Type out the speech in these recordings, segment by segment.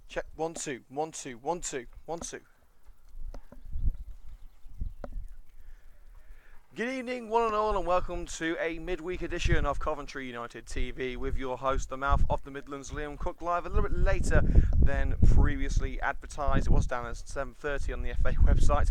Check 1 2 1 2 1 2 1 2. Good evening, one and all, and welcome to a midweek edition of Coventry United TV with your host, the mouth of the Midlands, Liam Cook, live a little bit later than previously advertised. It was down at 7:30 on the FA website,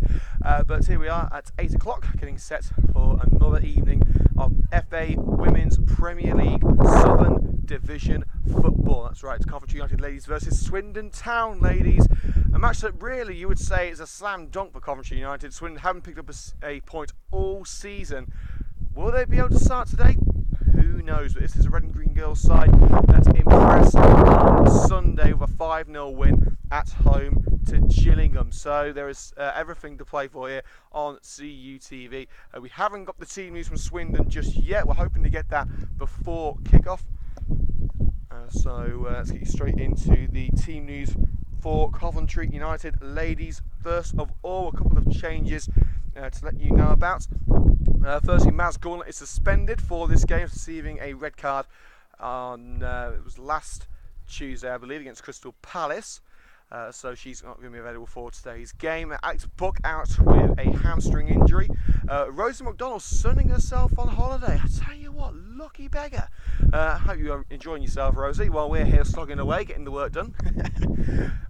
but here we are at 8 o'clock, getting set for another evening of FA Women's Premier League Southern Division football. That's right, Coventry United ladies versus Swindon Town ladies. A match that really you would say is a slam dunk for Coventry United. Swindon haven't picked up a point all season. Will they be able to start today? Who knows? But this is a red and green girls side that impressed on Sunday with a 5-0 win at home to Gillingham. So there is everything to play for here on CUTV. We haven't got the team news from Swindon just yet. We're hoping to get that before kick-off. So let's get you straight into the team news for Coventry United ladies. First of all, a couple of changes to let you know about. Firstly, Maz Gauntlet is suspended for this game, receiving a red card on it was last Tuesday, I believe, against Crystal Palace. So she's not going to be available for today's game. Alex Buck out with a hamstring injury. Rosie McDonald sunning herself on holiday. I tell you what, lucky beggar. Hope you're enjoying yourself, Rosie, while we're here slogging away, getting the work done.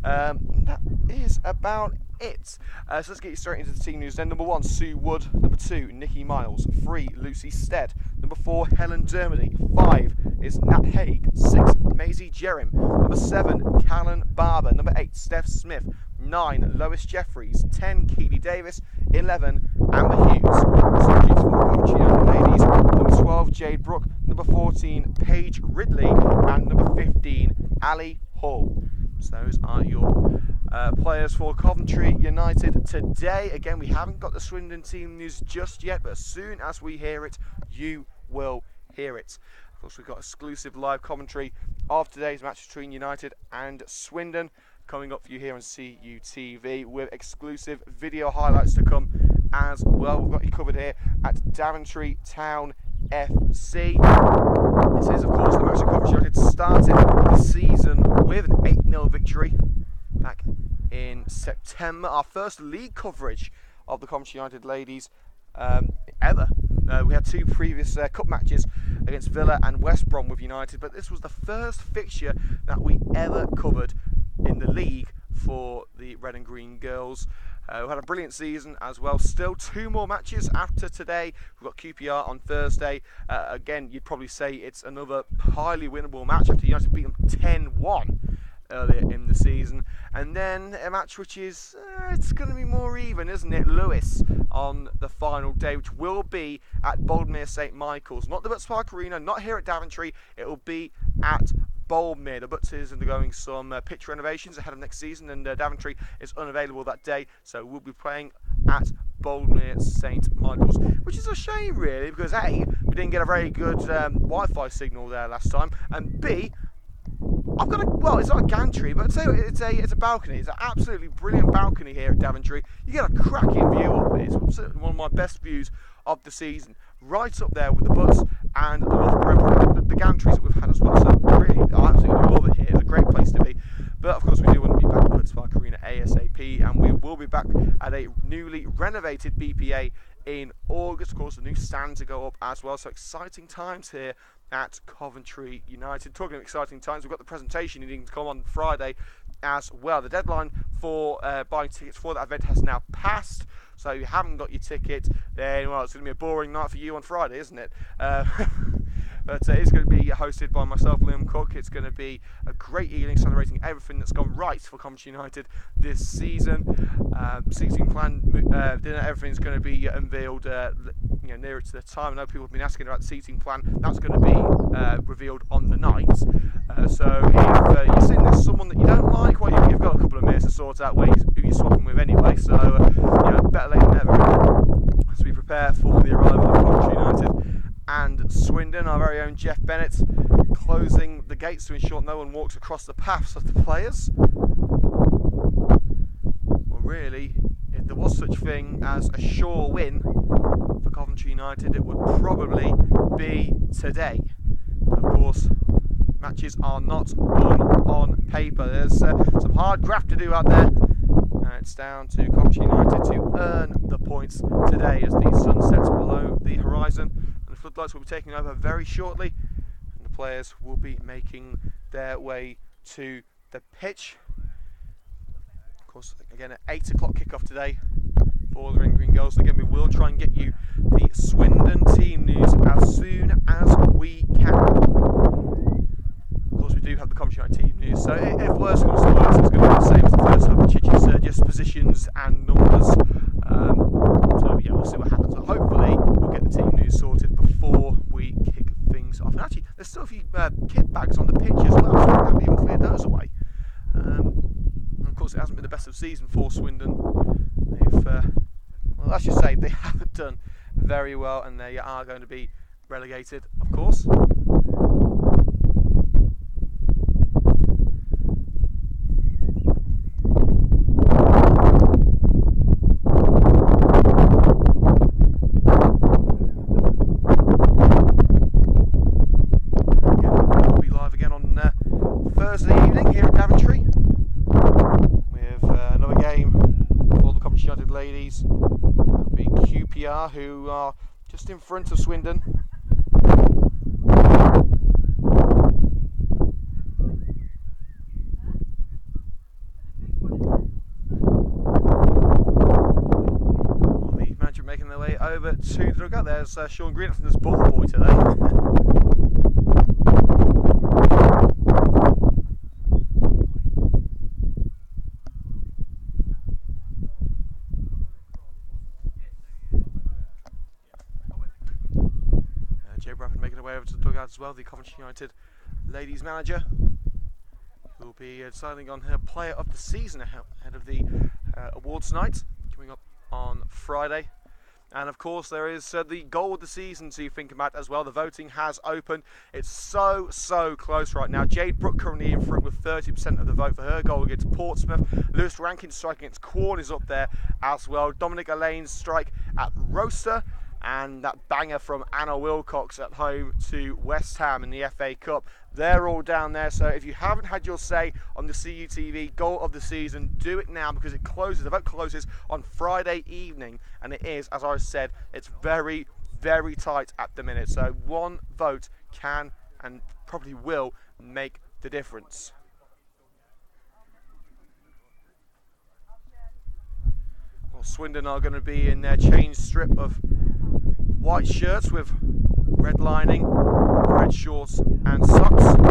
That is about it. So let's get you straight into the team news then. Number 1, Sue Wood. Number 2, Nikki Miles. 3, Lucy Stead. Number 4, Helen Dermody. 5 is Nat Haig. 6, Maisie Jerrim. Number 7, Callan Barber. Number 8, Steph Smith. 9, Lois Jeffries. 10, Keely Davis. 11, Amber Hughes. Substitutes for Coventry United ladies. Number 12, Jade Brook. Number 14, Paige Ridley. And number 15, Ali Hall. So those are your players for Coventry United today. Again, we haven't got the Swindon team news just yet, but as soon as we hear it, you will hear it. Of course, we've got exclusive live commentary of today's match between United and Swindon coming up for you here on CUTV, with exclusive video highlights to come as well. We've got you covered here at Daventry Town FC. This is, of course, the match that Coventry United started the season with an 8-0 victory back in September. Our first league coverage of the Coventry United ladies ever. We had 2 previous cup matches against Villa and West Brom with United, but this was the first fixture that we ever covered in the league for the red and green girls. We had a brilliant season as well. Still 2 more matches after today. We've got QPR on Thursday. Again, you'd probably say it's another highly winnable match after United beat them 10-1 earlier in the season. And then a match which is, it's going to be more even, isn't it? Lewis on the final day, which will be at Boldmere St Michael's. Not the Butts Park Arena, not here at Daventry. It will be at Boldmere. The Butts is undergoing some pitch renovations ahead of next season, and Daventry is unavailable that day, so we'll be playing at Boldmere St Michael's, which is a shame really, because A, we didn't get a very good Wi-Fi signal there last time, and B, I've got well, it's not a gantry, but it's a balcony. It's an absolutely brilliant balcony here at Daventry. You get a cracking view up it. It's one of my best views of the season, right up there with the Butts and Loughborough, the gantries that we've had as well. So really, I absolutely love it here. It's a great place to be. But of course, we do want to be back at Butts Park Arena ASAP, and we will be back at a newly renovated BPA in August. Of course, the new stand to go up as well. So exciting times here at Coventry United. Talking of exciting times, we've got the presentation needing to come on Friday as well. The deadline for buying tickets for that event has now passed, so if you haven't got your ticket, then well, it's going to be a boring night for you on Friday, isn't it? But it's going to be hosted by myself, Liam Cook. It's going to be a great evening celebrating everything that's gone right for Coventry United this season. Seating plan, dinner, everything's going to be unveiled nearer to the time. I know people have been asking about the seating plan. That's going to be revealed on the night. So if you're sitting with someone that you don't like, well, you've got a couple of minutes to sort out who you're swapping with anyway. So better late than never. As we prepare for the arrival of Coventry United and Swindon, our very own Jeff Bennett closing the gates to ensure no one walks across the paths of the players. Well, really, if there was such thing as a sure win for Coventry United, it would probably be today. Of course, matches are not won on paper. There's some hard graft to do out there. It's down to Coventry United to earn the points today as the sun sets below the horizon and the floodlights will be taking over very shortly and the players will be making their way to the pitch. Of course, again, at 8 o'clock kickoff today for the Red and Green Girls. Again, we will try and get you the Swindon team news as soon as we can. Of course, we do have the Coventry United team news, so if worse comes to worse, it's going to be the same as the first half, which is just positions and numbers. So yeah, we'll see what happens. But hopefully, we'll get the team news sorted before we kick things off. And actually, there's still a few kit bags on the pitch as well, so we haven't even cleared those away. And of course, it hasn't been the best of season for Swindon. They've, well, let's just say they haven't done very well, and they are going to be relegated, of course. Thursday evening here at Coventry with another game for the Coventry United ladies. It'll be QPR, who are just in front of Swindon. The manager making their way over to the dugout. There's Sean Green from this ball boy today. Making their way over to the dugout as well, the Coventry United ladies manager, who will be deciding on her player of the season ahead of the awards night coming up on Friday. And of course there is the goal of the season to think about as well. The voting has opened. It's so close right now. Jade Brooke currently in front with 30% of the vote for her goal against Portsmouth. Lewis Rankin's strike against Quorn is up there as well. Dominic Elaine's strike at Roster. And that banger from Anna Wilcox at home to West Ham in the FA Cup. They're all down there, so if you haven't had your say on the CUTV goal of the season, do it now because it closes. The vote closes on Friday evening, and it is, as I said, it's very tight at the minute. So one vote can and probably will make the difference. Well, Swindon are going to be in their change strip of white shirts with red lining, red shorts and socks. We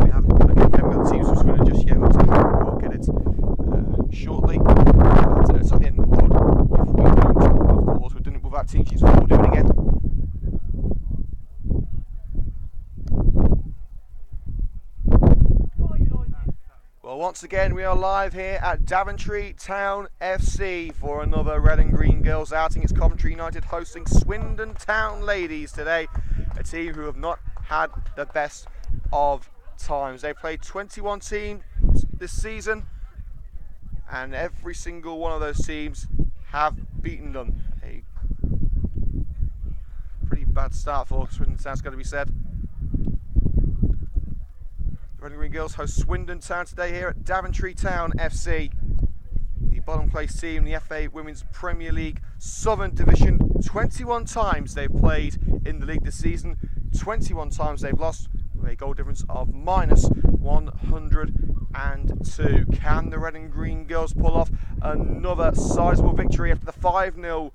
haven't got the teams for Swindon just yet, but we'll get it shortly. But it's something odd if we don't. Of course, we've done it without team sheets, we'll do it again. Well, once again, we are live here at Daventry Town FC for another Red and Green Girls outing. It's Coventry United hosting Swindon Town Ladies today, a team who have not had the best of times. They played 21 teams this season, and every single one of those teams have beaten them. A pretty bad start for Swindon Town, it's got to be said. Red and Green Girls host Swindon Town today here at Daventry Town FC. The bottom place team in the FA Women's Premier League Southern Division. 21 times they've played in the league this season. 21 times they've lost with a goal difference of minus 102. Can the Red and Green Girls pull off another sizable victory after the 5-0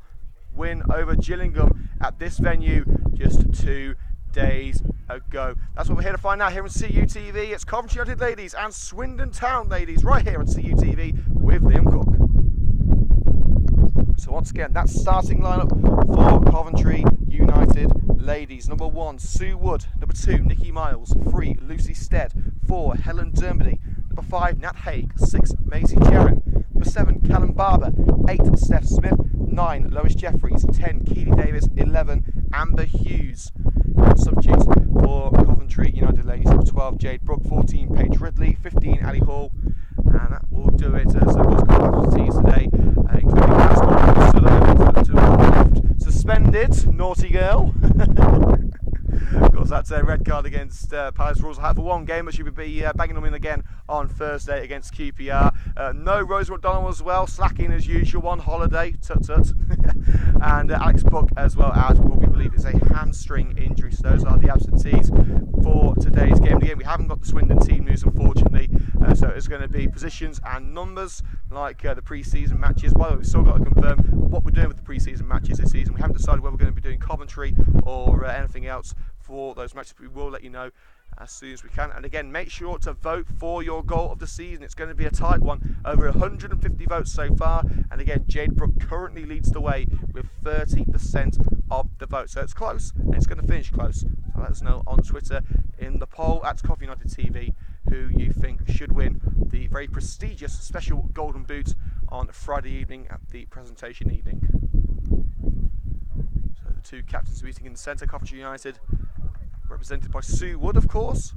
win over Gillingham at this venue just 2 days ago? That's what we're here to find out here on CUTV. It's Coventry United ladies and Swindon Town ladies right here on CUTV with Liam Cook. So once again, that's starting lineup for Coventry United ladies. Number 1, Sue Wood. Number 2, Nikki Miles. 3, Lucy Stead. 4, Helen Dermody. Number 5, Nat Haig. 6, Maisie Cherrin. Number 7, Callum Barber. 8, Steph Smith. 9, Lois Jeffries. 10, Keely Davis. 11, Amber Hughes. And substitutes for Coventry United ladies: number 12, Jade Brooke. 14, Paige Ridley. 15, Ali Hall. And that will do it. So we've got absentees today, including Ascot, to the left, suspended, naughty girl. Of course, was that red card against Palace Rules. For one game, but she would be banging them in again on Thursday against QPR. No Rose McDonald as well, slacking as usual on holiday, tut. And Alex Book as well out with what we believe is a hamstring injury. So those are the absentees for today's game. Again, we haven't got the Swindon team news, unfortunately, so it's going to be positions and numbers like the pre-season matches. By the way, we've still got to confirm what we're doing with the pre-season matches this season. We haven't decided whether we're going to be doing Coventry or anything else for those matches, but we will let you know as soon as we can. And again, make sure to vote for your goal of the season. It's going to be a tight one, over 150 votes so far, and again, Jade Brooke currently leads the way with 30% of the vote, so it's close and it's going to finish close. So let us know on Twitter in the poll at Coventry United TV who you think should win the very prestigious special golden boot on Friday evening at the presentation evening. So the two captains meeting in the centre, Coventry United represented by Sue Wood, of course.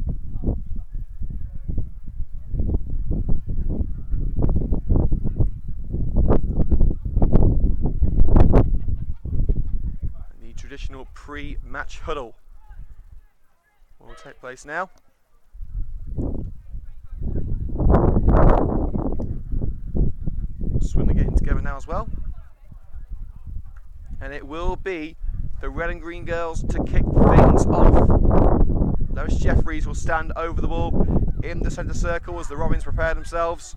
And the traditional pre-match huddle will take place now. Swindon getting together now as well. And it will be the red and green girls to kick things off. Lois Jeffries will stand over the ball in the centre circle as the Robins prepare themselves.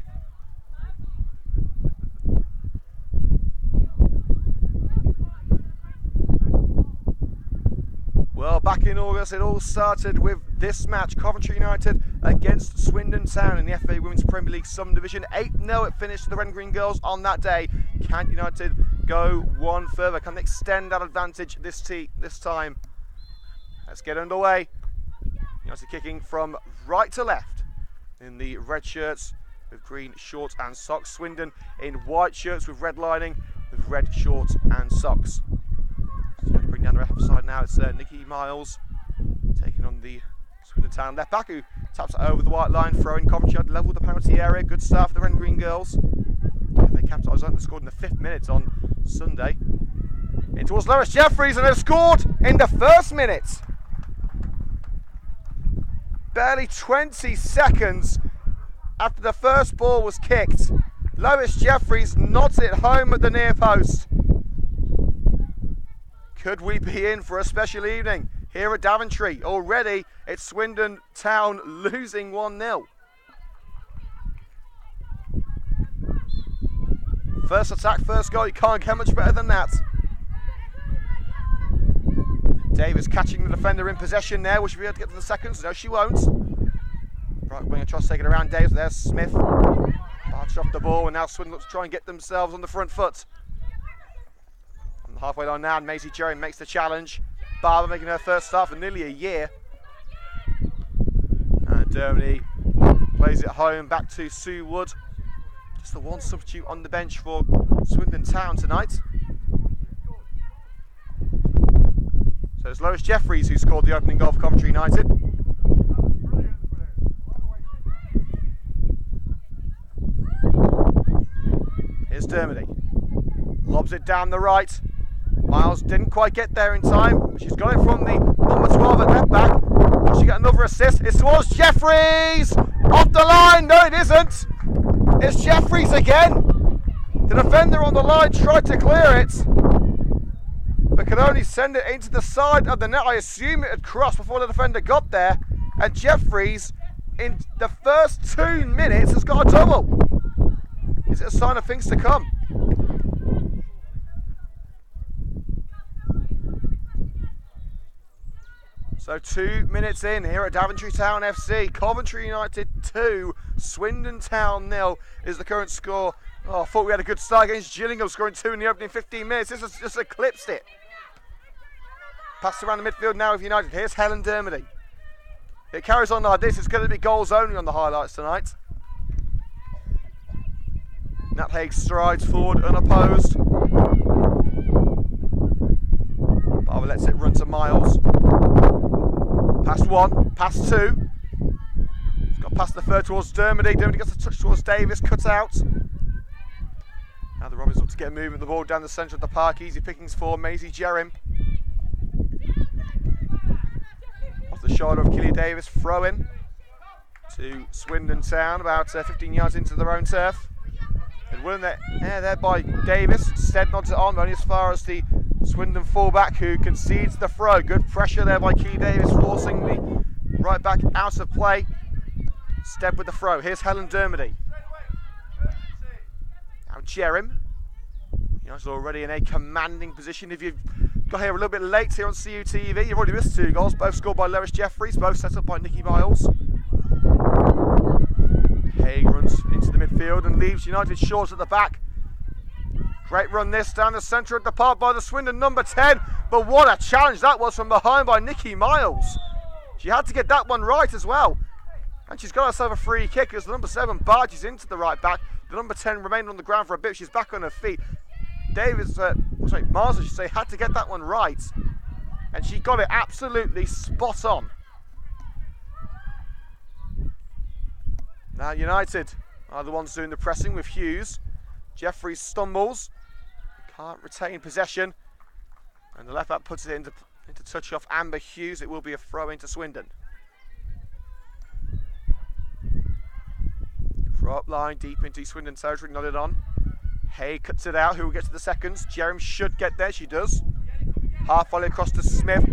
Well, back in August, it all started with this match, Coventry United against Swindon Town in the FA Women's Premier League Southern Division. 8-0 it finished for the Red and Green Girls on that day. Can United go one further? Can they extend that advantage this time? Let's get underway. United kicking from right to left in the red shirts with green shorts and socks. Swindon in white shirts with red lining with red shorts and socks. So to bring down the left side now, it's Nikki Miles taking on the Swindon Town left back, who taps it over the white line, throwing. Coventry had level the penalty area. Good start for the Red and Green Girls. And they capitalise on it. They scored in the 5th minute on Sunday. In towards Lois Jeffries, and they've scored in the 1st minute. Barely 20 seconds after the first ball was kicked, Lois Jeffries nods it home at the near post. Could we be in for a special evening here at Coventry? Already it's Swindon Town losing 1-0. First attack, first goal, you can't get much better than that. Davis catching the defender in possession there. Will she be able to get to the seconds? No, she won't. Right winger tries to take it around Davis. There's Smith. Barged off the ball, and now Swindon looks to try and get themselves on the front foot. On the halfway line now, and Maisie Jerry makes the challenge. Barber making her first start for nearly a year. And Dermody plays it home back to Sue Wood. Just the one substitute on the bench for Swindon Town tonight. So it's Lois Jeffries who scored the opening goal for Coventry United. Here's Dermody. Lobs it down the right. Miles didn't quite get there in time, but she's got it from the number 12 at left back. Will she get another assist? It's towards Jeffries! Off the line! No, it isn't! It's Jeffries again! The defender on the line tried to clear it, but could only send it into the side of the net. I assume it had crossed before the defender got there, and Jeffries, in the first 2 minutes, has got a double. Is it a sign of things to come? So 2 minutes in here at Coventry Town FC. Coventry United 2, Swindon Town 0 is the current score. Oh, I thought we had a good start against Gillingham, scoring 2 in the opening 15 minutes. This has just eclipsed it. Passed around the midfield now with United. Here's Helen Dermody. It carries on like this. It's going to be goals only on the highlights tonight. Nat Haig strides forward unopposed. Barber lets it run to Miles. Past 1, past 2. He's got past the third towards Dermody. Dermody gets a touch towards Davis, cut out. Now the Robins look to get moving the ball down the centre of the park. Easy pickings for Maisie Jerrim. the shoulder of Keely Davis, throw in to Swindon Town, about 15 yards into their own turf. And winning that air there by Davis. Stead nods it on, only as far as the Swindon fullback who concedes the throw. Good pressure there by Keely Davis, forcing the right back out of play. Stead with the throw. Here's Helen Dermody. Now Jerem. He's already in a commanding position. If you've got here a little bit late here on CUTV, you've already missed 2 goals, both scored by Lois Jeffries, both set up by Nikki Miles. Haig runs into the midfield and leaves United short at the back. Great run this down the centre of the park by the Swindon number 10, but what a challenge that was from behind by Nikki Miles. She had to get that one right as well. And she's got herself a free kick as the number 7 barges into the right back. The number 10 remained on the ground for a bit. She's back on her feet. Miles, I should say, had to get that one right. And she got it absolutely spot on. Now United are the ones doing the pressing with Hughes. Jeffries stumbles. Can't retain possession. And the left back puts it into touch off Amber Hughes. It will be a throw into Swindon. Throw up line deep into Swindon territory, nodded on. Hay cuts it out, who will get to the seconds. Jerem should get there, she does. Half volley across to Smith.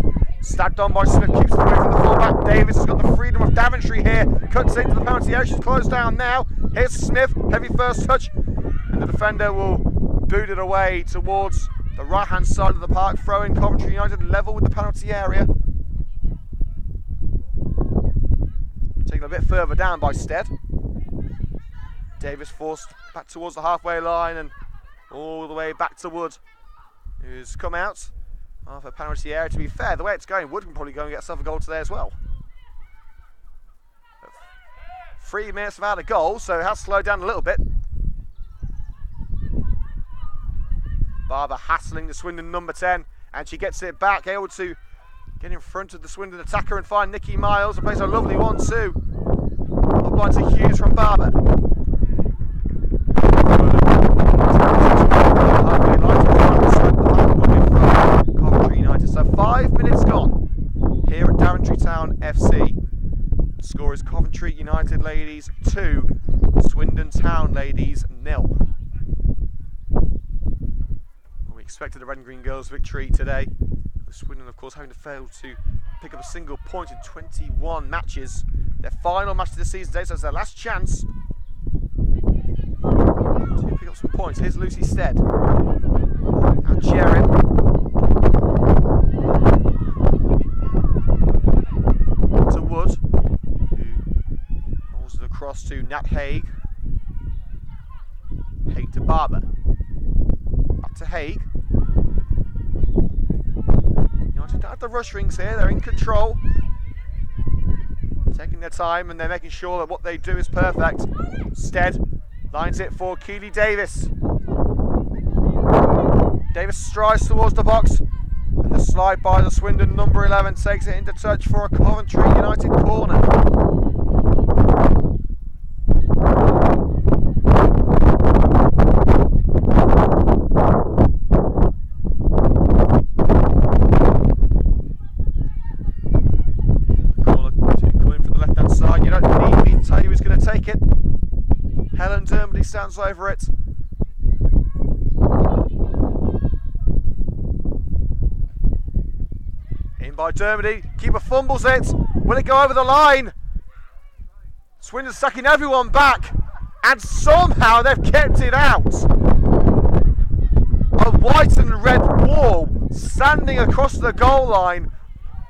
Stabbed on by Smith, keeps it away from the fullback. Davis has got the freedom of Coventry here. Cuts into the penalty area, she's closed down now. Here's Smith, heavy first touch. And the defender will boot it away towards the right hand side of the park. Throwing Coventry United level with the penalty area. Taken a bit further down by Stead. Davis forced back towards the halfway line and all the way back to Wood, who's come out of a penalty area. To be fair, the way it's going, Wood can probably go and get herself a goal today as well. But 3 minutes without a goal, so it has slowed down a little bit. Barber hassling the Swindon number 10, and she gets it back, able to get in front of the Swindon attacker and find Nikki Miles, and plays a lovely 1-2. Up line to Hughes from Barber. Coventry United. So 5 minutes gone here at Daventry Town FC. The score is Coventry United ladies 2, Swindon Town ladies 0. We expected a red and green girls victory today, with Swindon of course having to fail to pick up a single point in 21 matches. Their final match of the season today, so it's their last chance to pick up some points. Here's Lucy Stead. Now Jerem. To Wood, who holds it across to Nat Haig. Haig to Barber. Back to Haig. United don't have the rush rings here, they're in control. Taking their time and they're making sure that what they do is perfect. Stead lines it for Keely Davis. Davis strides towards the box, and the slide by the Swindon number 11 takes it into touch for a Coventry United corner. Coming from the left hand side, you don't need me to tell you who's going to take it. Helen Dermody stands over it. In by Dermody, keeper fumbles it. Will it go over the line? Swindon sucking everyone back, and somehow they've kept it out. A white and red wall standing across the goal line.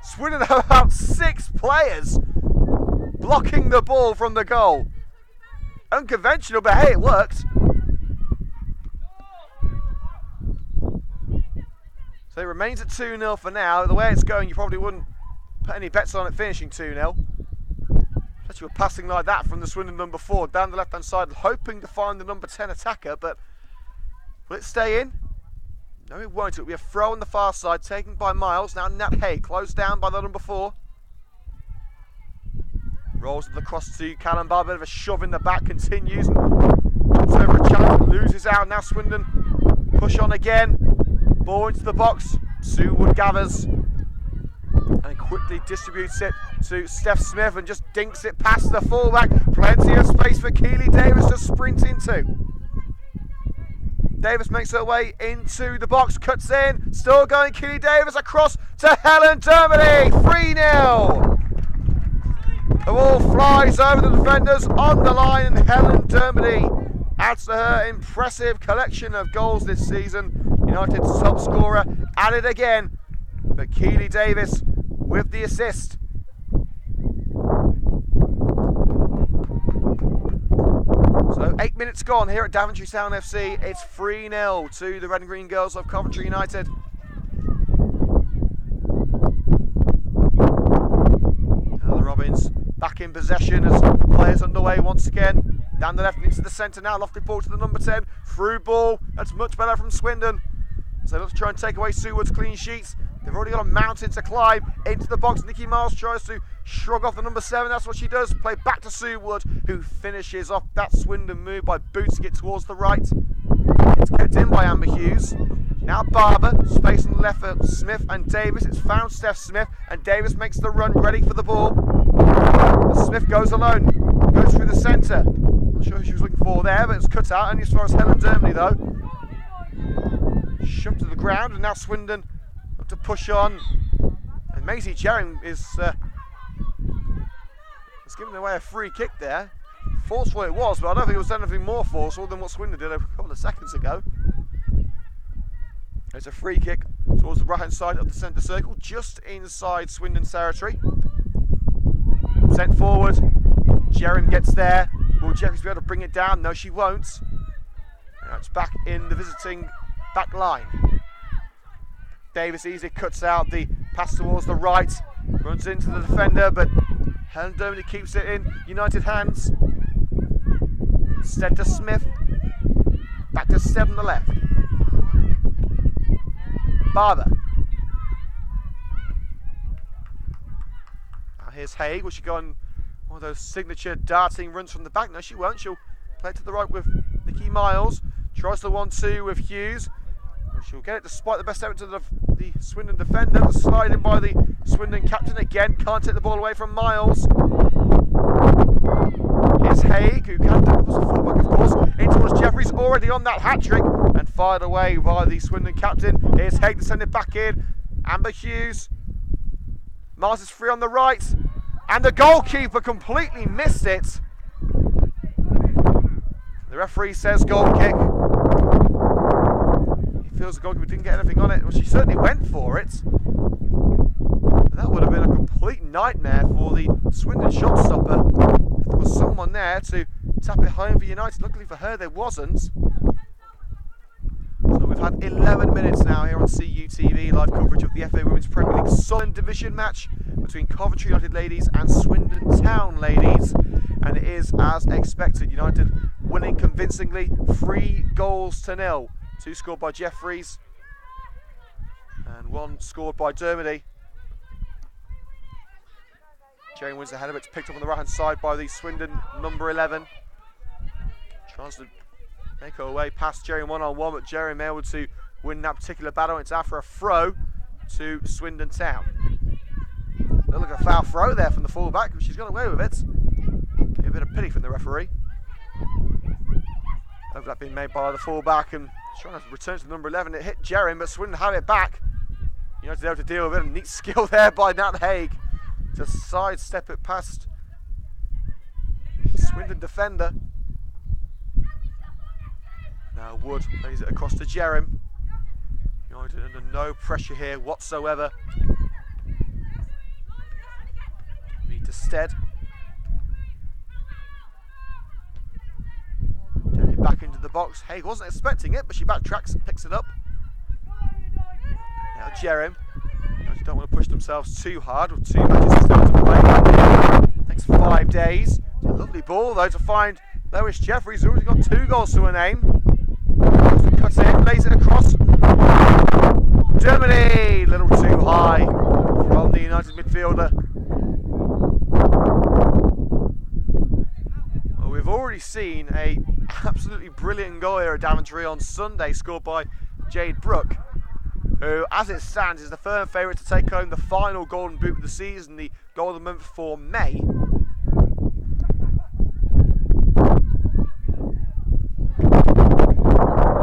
Swindon have about 6 players blocking the ball from the goal. Unconventional, but hey, it worked. So it remains at 2-0 for now. The way it's going, you probably wouldn't put any bets on it finishing 2-0. Especially with passing like that from the Swindon number 4 down the left-hand side, hoping to find the number 10 attacker, but will it stay in? No, it won't. It'll be a throw on the far side, taken by Miles. Now Nat Hay, closed down by the number 4. Rolls it across to Callum Barber, bit of a shove in the back, continues and comes over a challenge, loses out. Now Swindon push on again. Ball into the box. Sue Wood gathers. And quickly distributes it to Steph Smith and just dinks it past the fullback. Plenty of space for Keely Davis to sprint into. Davis makes her way into the box, cuts in, still going Keely Davis across to Helen Dermody, 3-0. The ball flies over the defenders on the line, and Helen Dermody adds to her impressive collection of goals this season. United's top scorer at it again, but Keely Davis with the assist. So 8 minutes gone here at Daventry Town FC. It's 3-0 to the Red and Green Girls of Coventry United. Now the Robins back in possession as players underway once again. Down the left and into the centre now. Lofty ball to the number 10. Through ball. That's much better from Swindon. So let's try and take away Seward's clean sheets. They've already got a mountain to climb into the box. Nikki Miles tries to shrug off the number 7. That's what she does. Play back to Seward, who finishes off that Swindon move by booting it towards the right. It's kept in by Amber Hughes. Now Barber, space on the left for Smith and Davis. It's found Steph Smith, and Davis makes the run ready for the ball. Smith goes alone, goes through the centre. Not sure who she was looking for there, but it's cut out. Only as far as Helen Dermody though. Shoved to the ground, and now Swindon have to push on. And Maisie Jerring is giving away a free kick there. Forceful it was, but I don't think it was anything more forceful than what Swindon did a couple of seconds ago. It's a free kick towards the right hand side of the centre circle, just inside Swindon's territory. Sent forward, Jerring gets there. Will Jeffries be able to bring it down? No, she won't. Now it's back in the visiting back line. Davis easily cuts out the pass towards the right, runs into the defender, but Helen Dermody keeps it in United hands. Instead to Smith, back to 7 on the left. Barber. Now here's Haig. Will she go on one of those signature darting runs from the back? No, she won't. She'll play it to the right with Nikki Miles. Tries the 1-2 with Hughes. She'll get it despite the best effort to the Swindon defender. The slide in by the Swindon captain again. Can't take the ball away from Miles. Here's Haig, who can do was a fullback, of course. In towards Jeffries, already on that hat-trick, and fired away by the Swindon captain. Here's Haig to send it back in. Amber Hughes. Miles is free on the right. And the goalkeeper completely missed it. The referee says goal kick. Feels the goalkeeper didn't get anything on it. Well, she certainly went for it. But that would have been a complete nightmare for the Swindon shot stopper. If there was someone there to tap it home for United. Luckily for her, there wasn't. So we've had 11 minutes now here on CUTV, live coverage of the FA Women's Premier League Southern Division match between Coventry United ladies and Swindon Town ladies. And it is as expected. United winning convincingly, 3-0. 2 scored by Jeffries and 1 scored by Dermody. Jerry wins the header, but it's picked up on the right hand side by the Swindon number 11. Tries to make her way past Jerry 1-on-1, but Jerry able to win that particular battle. It's after a throw to Swindon Town. Look at a foul throw there from the fullback, but she's got away with it. A bit of pity from the referee. Overlap being made by the fullback and trying to return to the number 11. It hit Jerry, but Swindon had it back. United able to deal with it. A neat skill there by Nat Haig to sidestep it past the Swindon defender. Now Wood plays it across to Jerem. United under no pressure here whatsoever. Meet to Stead. Back into the box. Haig wasn't expecting it, but she backtracks and picks it up. Now Jerem. They don't want to push themselves too hard with 2 matches still to play. Next 5 days. It's a lovely ball though to find Lois Jeffries, who's already got 2 goals to her name. Cuts it in, lays it across. Germany, a little too high from the United midfielder. Well, we've already seen a absolutely brilliant goal here at Daventry on Sunday, scored by Jade Brooke, who, as it stands, is the firm favourite to take home the final Golden Boot of the season, the Golden Month for May.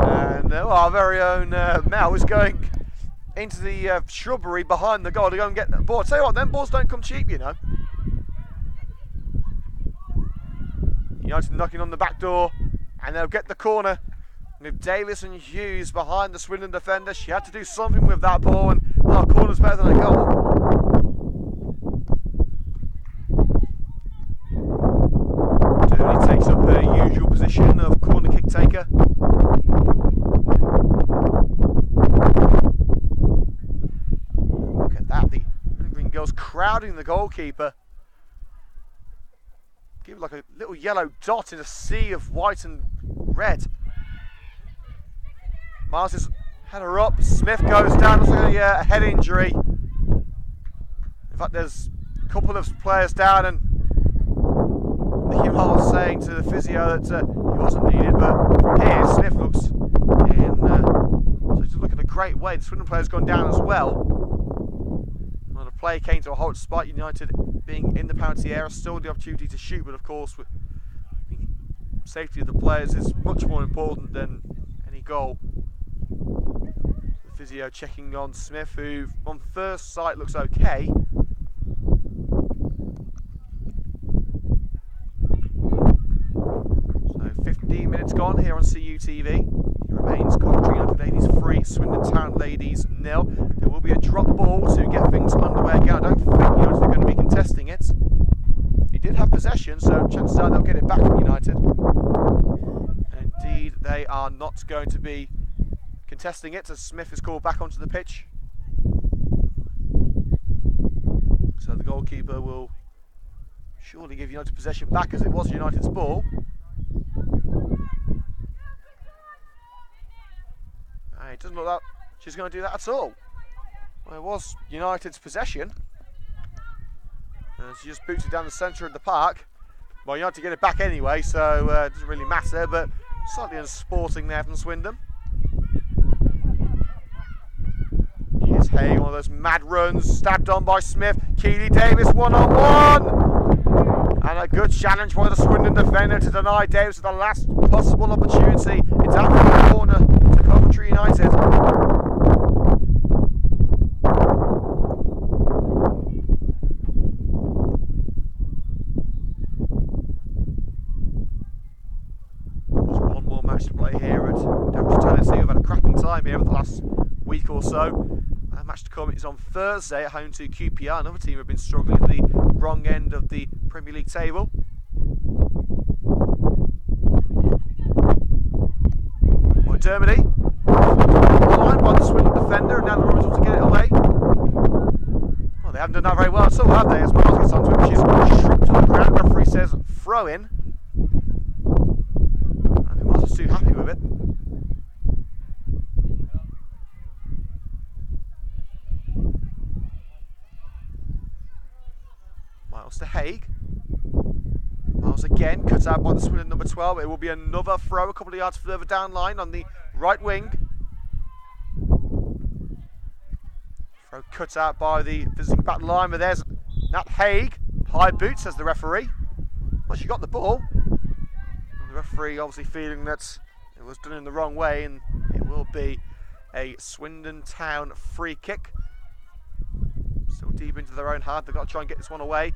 And our very own Mel is going into the shrubbery behind the goal to go and get the ball. Tell you what, them balls don't come cheap, you know. United knocking on the back door, and they'll get the corner. With Davis and Hughes behind the Swindon defender, she had to do something with that ball, and well, a corner's better than a goal. Dooley takes up her usual position of corner kick taker. Look at that, the Green girls crowding the goalkeeper. Give it like a little yellow dot in a sea of white and red. Miles has had her up. Smith goes down. Looks like a head injury. In fact, there's a couple of players down, and Nicky Miles saying to the physio that he wasn't needed. But from here, Smith looks in. So he's looking a great way. The Swindon player's gone down as well. Well, the play came to a halt despite United being in the penalty area. Still the opportunity to shoot, but of course, the safety of the players is much more important than any goal. The physio checking on Smith, who on first sight looks okay. So 15 minutes gone here on CUTV. It remains Coventry United Ladies 3, Swindon Town Ladies 0. There will be a drop ball to get things underway again. I don't think United are going to be contesting it. He did have possession, so chances are they'll get it back from United. And indeed, they are not going to be contesting it as Smith is called back onto the pitch. So the goalkeeper will surely give United possession back, as it was United's ball. It doesn't look like she's going to do that at all. Well, it was United's possession. And she just boots it down the centre of the park. Well, United get it back anyway, so it doesn't really matter, but slightly unsporting there from Swindon. Here's Hay, one of those mad runs, stabbed on by Smith. Keely Davis one-on-one. And a good challenge by the Swindon defender to deny Davis the last possible opportunity. It's out from the corner to Coventry United. There's one more match to play here at Coventry. We've had a cracking time here over the last week or so. That match to come is on Thursday at home to QPR, another team who have been struggling at the wrong end of the Premier League table. Well, Dermody, line by the Swindon defender, and now the Robbins want to get it away. Well, they haven't done that very well at all, have they? As Miles gets onto it, she's shrugged to the ground. Referee says throw in. I think Miles is too happy with it. Miles to Haig. Miles again, cut out by the Swindon number 12. It will be another throw a couple of yards further down line on the right wing. Throw cut out by the visiting back line, but there's Nat Haig. High boot, says the referee. Well, she got the ball. And the referee obviously feeling that it was done in the wrong way, and it will be a Swindon Town free kick. Still deep into their own half. They've got to try and get this one away.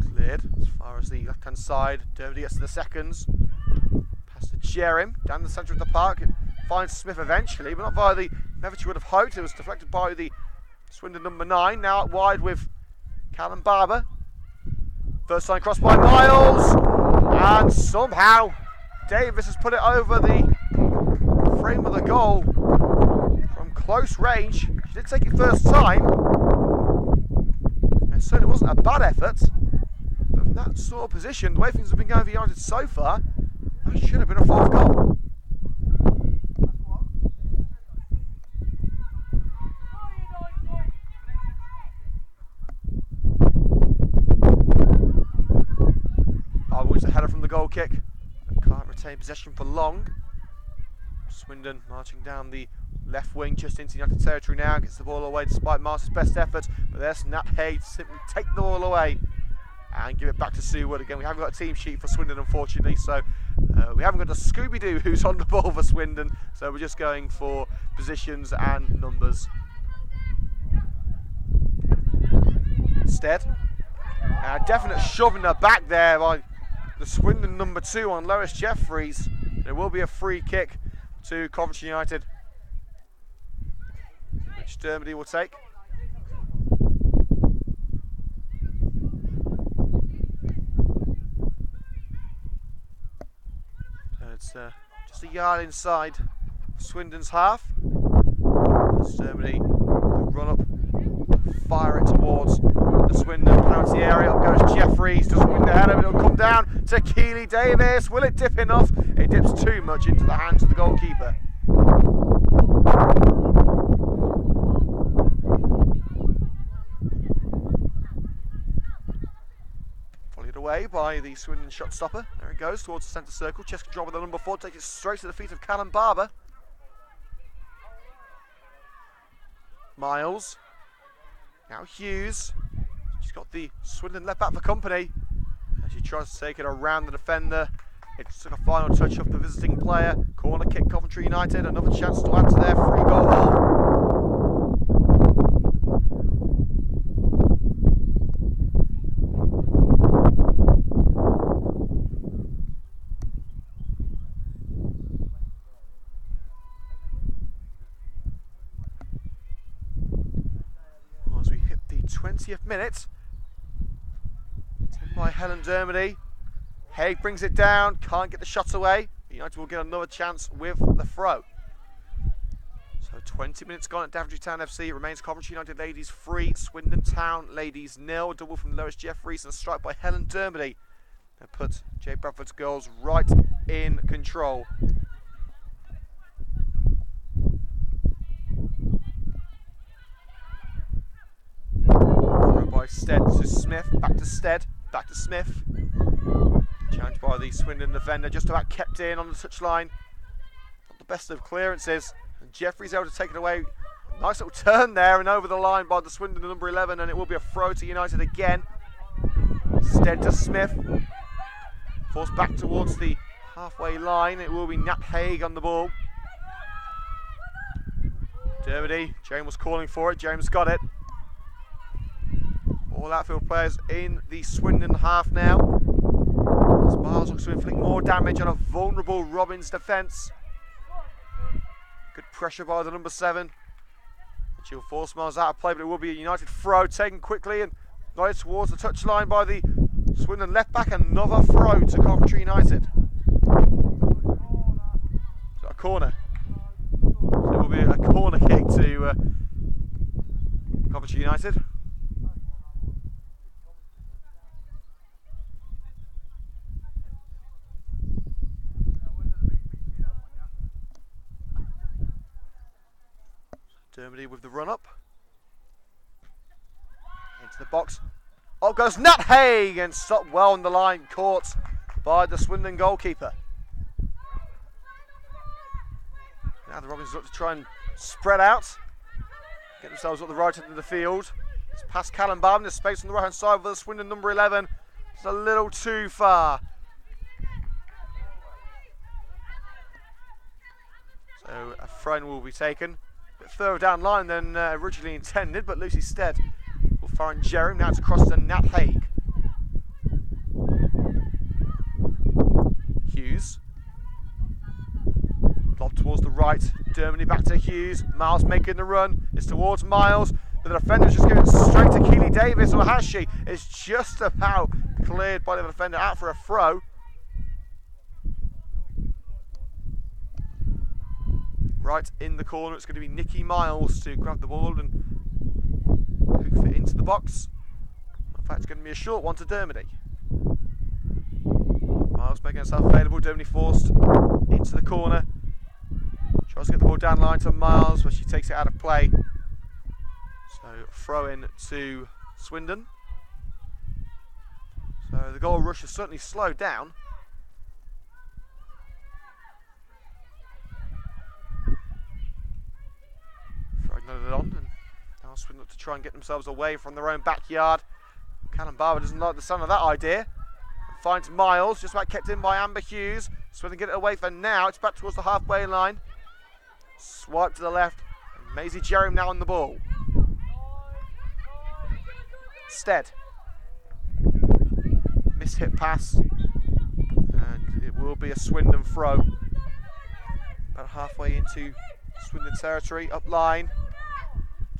Cleared as far as the left-hand side. Dermody gets to the seconds. Pass to Jerem down the centre of the park. It finds Smith eventually, but not via the method you would have hoped. It was deflected by the Swindon number 9. Now out wide with Callum Barber. First time cross by Miles. And somehow Davis has put it over the frame of the goal from close range. She did take it first time. It certainly wasn't a bad effort. But from that sort of position, the way things have been going for United so far, that should have been a fourth goal. Barber wins the header from the can't retain possession for long. Swindon marching down the left wing just into United territory now. Gets the ball away despite Marsh's best efforts. But there's Nat Hay to simply take the ball away and give it back to Sue Wood. Again, we haven't got a team sheet for Swindon, unfortunately. So we haven't got a Scooby-Doo who's on the ball for Swindon. So we're just going for positions and numbers. Instead, a definite shove in the back there by the Swindon number 2 on Lois Jeffries. There will be a free kick to Coventry United, which Dermody will take. So it's just a yard inside Swindon's half. Dermody, the run up, fire it towards the Swindon penalty area. Up goes Jeffries, doesn't win the header, it'll come down to Keely Davis. Will it dip enough? It dips too much into the hands of the goalkeeper. Volleyed away by the Swindon shot stopper. There it goes towards the centre circle. Chest control with the number 4, takes it straight to the feet of Callum Barber. Miles. Now Hughes. She's got the Swindon left back for company. And she tries to take it around the defender. It took a final touch of the visiting player. Corner kick, Coventry United. Another chance to add to their 3-goal haul. As we hit the 20th minute, it's in by Helen Dermody. Haig brings it down, can't get the shot away. United will get another chance with the throw. So 20 minutes gone at Daventry Town FC. It remains Coventry United ladies 3, Swindon Town ladies 0. Double from Lois Jeffries and a strike by Helen Dermody. That puts Jay Bradford's girls right in control. Throw by Stead to Smith, back to Stead, back to Smith. Challenged by the Swindon defender, just about kept in on the touchline. Not the best of clearances. And Jeffrey's able to take it away. Nice little turn there and over the line by the Swindon number 11, and it will be a throw to United again. Stead to Smith. Forced back towards the halfway line. It will be Nat Haig on the ball. Dermody, James was calling for it. James got it. All outfield players in the Swindon half now. As Miles looks to inflict more damage on a vulnerable Robbins defence. Good pressure by the number 7. She'll force Miles out of play, but it will be a United throw taken quickly and got it towards the touchline by the Swindon left back. Another throw to Coventry United. So a corner. So it will be a corner kick to Coventry United. Dermody with the run up. Into the box. Up goes Nat Haig and stopped well on the line, caught by the Swindon goalkeeper. Now the Robins look to try and spread out, get themselves up the right end of the field. It's past Callum Barber, there's space on the right hand side for the Swindon number 11. It's a little too far. So a throw will be taken. A bit further down line than originally intended, but Lucy Stead will fire in Jerry. Now it's across to Nat Haig. Hughes. Lob towards the right. Dermody back to Hughes. Miles making the run. It's towards Miles. The defender's just giving it straight to Keely Davis, or has she? It's just about cleared by the defender out for a throw. Right in the corner, it's going to be Nikki Miles to grab the ball and hoof it into the box. In fact, it's going to be a short one to Dermody. Miles making herself available. Dermody forced into the corner. Tries to get the ball down line to Miles, but she takes it out of play. So throw in to Swindon. So the goal rush has certainly slowed down. look to try and get themselves away from their own backyard. Callum Barber doesn't like the sound of that idea. Finds Miles, just about kept in by Amber Hughes. Swindon get it away for now. It's back towards the halfway line. Swipe to the left. Maisie Jerem now on the ball. Stead. Mishit pass. And it will be a Swindon throw. About halfway into Swindon territory. Up line.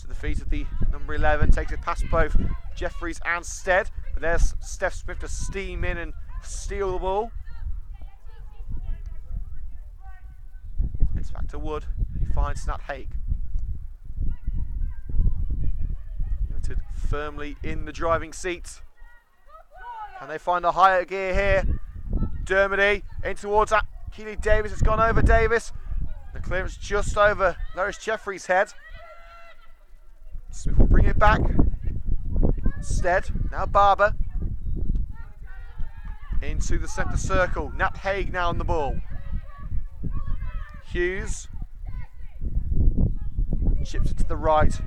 To the feet of the number 11. Takes it past both Jeffries and Stead. But there's Steph Smith to steam in and steal the ball. It's back to Wood. He finds Nat Haig. United firmly in the driving seat. Can they find a higher gear here? Dermody in towards Keely Davis. It's gone over Davis. The clearance just over Loris Jeffries' head. Smith will bring it back. Stead, now Barber. Into the centre circle. Nat Haig now on the ball. Hughes. Chips it to the right.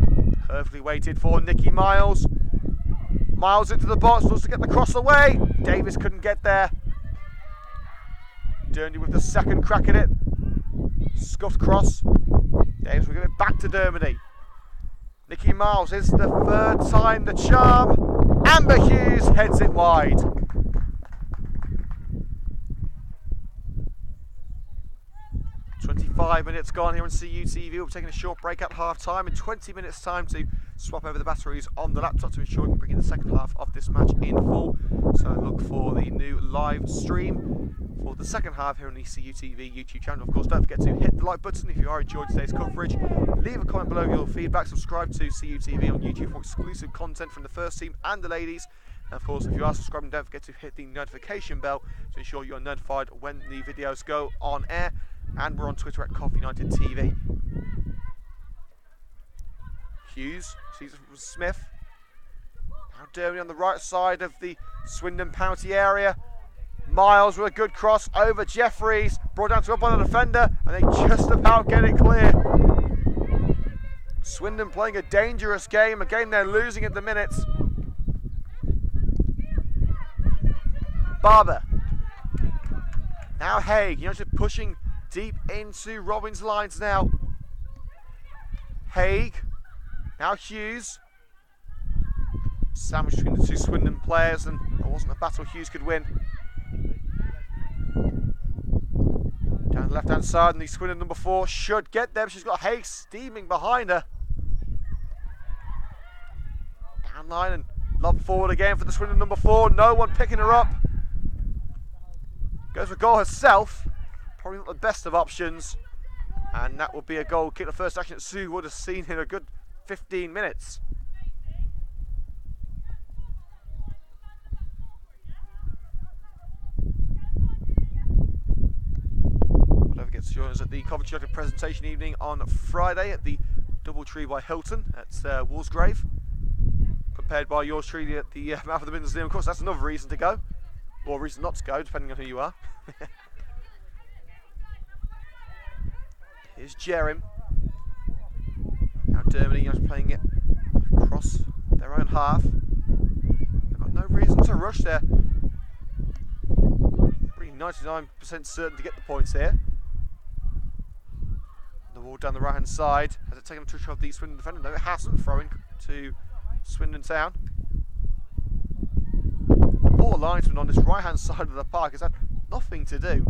Perfectly waited for Nicky Miles. Miles into the box, wants to get the cross away. Davis couldn't get there. Dermody with the second crack at it. Scuffed cross. Davis will give it back to Dermody. Nicky Miles is the third time the charm. Amber Hughes heads it wide. "25 minutes gone here on CUTV. We're taking a short break at half time and 20 minutes time to swap over the batteries on the laptop to ensure we can bring in the second half of this match in full. So look for the new live stream for the second half here on the CUTV YouTube channel. Of course, don't forget to hit the like button if you are enjoying today's coverage. Leave a comment below your feedback. Subscribe to CUTV on YouTube for exclusive content from the first team and the ladies. And of course, if you are subscribing, don't forget to hit the notification bell to ensure you are notified when the videos go on air. And we're on Twitter at Coffee United TV. Hughes sees it from Smith. Now Dermody on the right side of the Swindon penalty area. Miles with a good cross over Jeffries. Brought down to up on the defender, and they just about get it clear. Swindon playing a dangerous game. Again, they're losing at the minute. Barber. Now Haig. United pushing deep into Robin's lines now. Haig. Now Hughes. Sandwich between the two Swindon players, and it wasn't a battle Hughes could win. Down the left hand side, and the Swindon number 4 should get there. She's got Haig steaming behind her. Down line and lob forward again for the Swindon number 4. No one picking her up. Goes for goal herself. Probably not the best of options. And that will be a goal kick. The first action that Sue would have seen in a good 15 minutes. Whatever gets to join us at the Coventry United presentation evening on Friday at the Doubletree by Hilton at Woolsgrave. Prepared by yours truly at the mouth of the Midlands. Of course, that's another reason to go. Or a reason not to go, depending on who you are. Here's Jerem. Now Dermody is playing it across their own half. They've got no reason to rush there. Pretty 99% certain to get the points here. The ball down the right hand side. Has it taken a touch of the Swindon defender? No, it hasn't. Throwing to Swindon Town. The poor linesman on this right hand side of the park has had nothing to do.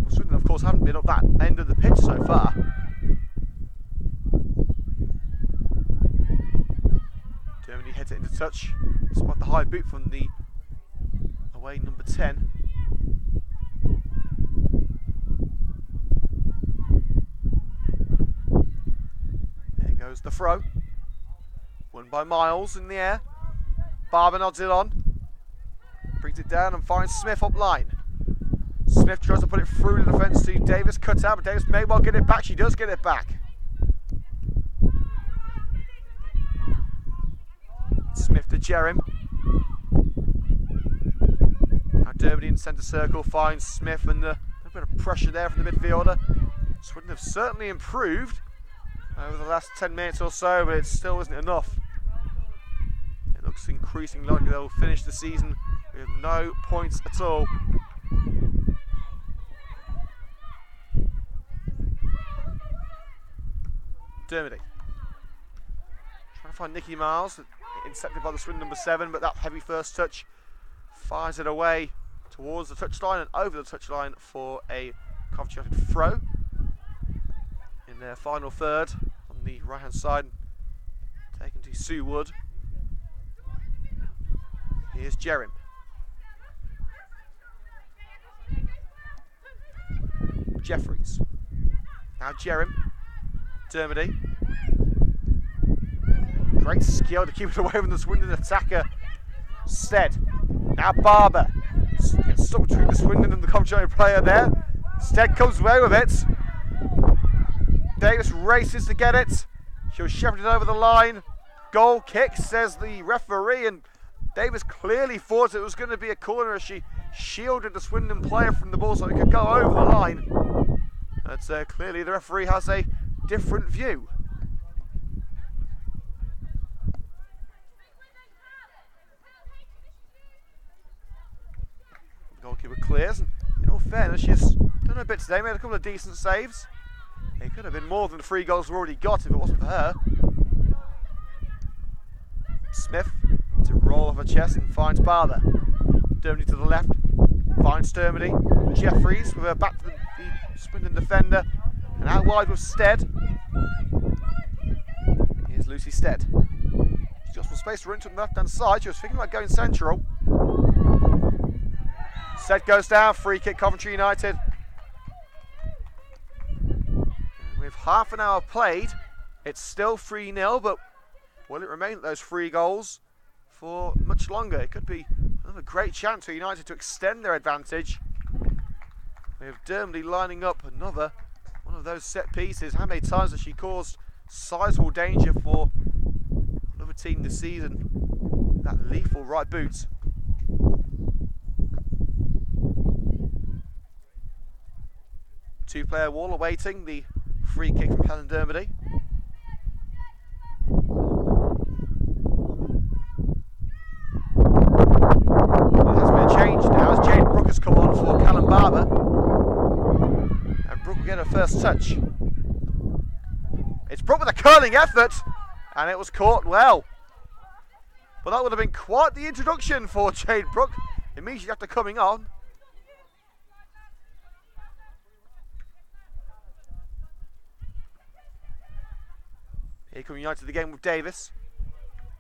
Swindon, of course, haven't been up that end of the pitch so far. Dermody heads it into touch, despite the high boot from the away number 10. There goes the throw. Won by Miles in the air. Barber nods it on. Brings it down and finds Smith up line. Smith tries to put it through the defence to Davis, cut out, but Davis may well get it back. She does get it back. Smith to Jerem. Now Dermody in centre circle finds Smith, and a bit of pressure there from the midfielder. Swindon have certainly improved. over the last 10 minutes or so, but it still isn't enough. It looks increasingly likely they'll finish the season with no points at all. Dermody trying to find Nicky Miles, intercepted by the Swindon number 7, but that heavy first touch fires it away towards the touchline and over the touchline for a Coventry throw in their final third on the right hand side, taken to Sue Wood. Here's Jerem. Jeffries. Now Jerem. Dermody. Great skill to keep it away from the Swindon attacker. Stead. Now Barber. Gets stuck between the Swindon and the Coventry player there. Stead comes away with it. Davis races to get it. She'll shepherd it over the line. Goal kick, says the referee, and Davis clearly thought it was going to be a corner as she shielded the Swindon player from the ball so it could go over the line. But clearly the referee has a different view. The goalkeeper clears, and in all fairness, she's done a bit today, made a couple of decent saves. It could have been more than the 3 goals we've already got if it wasn't for her. Smith to roll off her chest and finds Barber. Dermody to the left, finds Dermody. Jeffries with her back to the Swindon defender, and out wide with Stead. Here's Lucy Stead. She's got some space to run to the left hand side. She was thinking about going central. Stead goes down, free kick Coventry United. With half an hour played, it's still 3-0, but will it remain at those 3 goals for much longer? It could be another great chance for United to extend their advantage. We have Dermody lining up another one of those set pieces. How many times has she caused sizable danger for another team this season? That lethal right boot. Two-player wall awaiting the free kick from Helen Dermody. Well, there's been a change now as Jade Brooke has come on for Callum Barber. And Brooke will get her first touch. It's Brooke with a curling effort, and it was caught well. But that would have been quite the introduction for Jade Brooke immediately after coming on. Here come United again with Davis.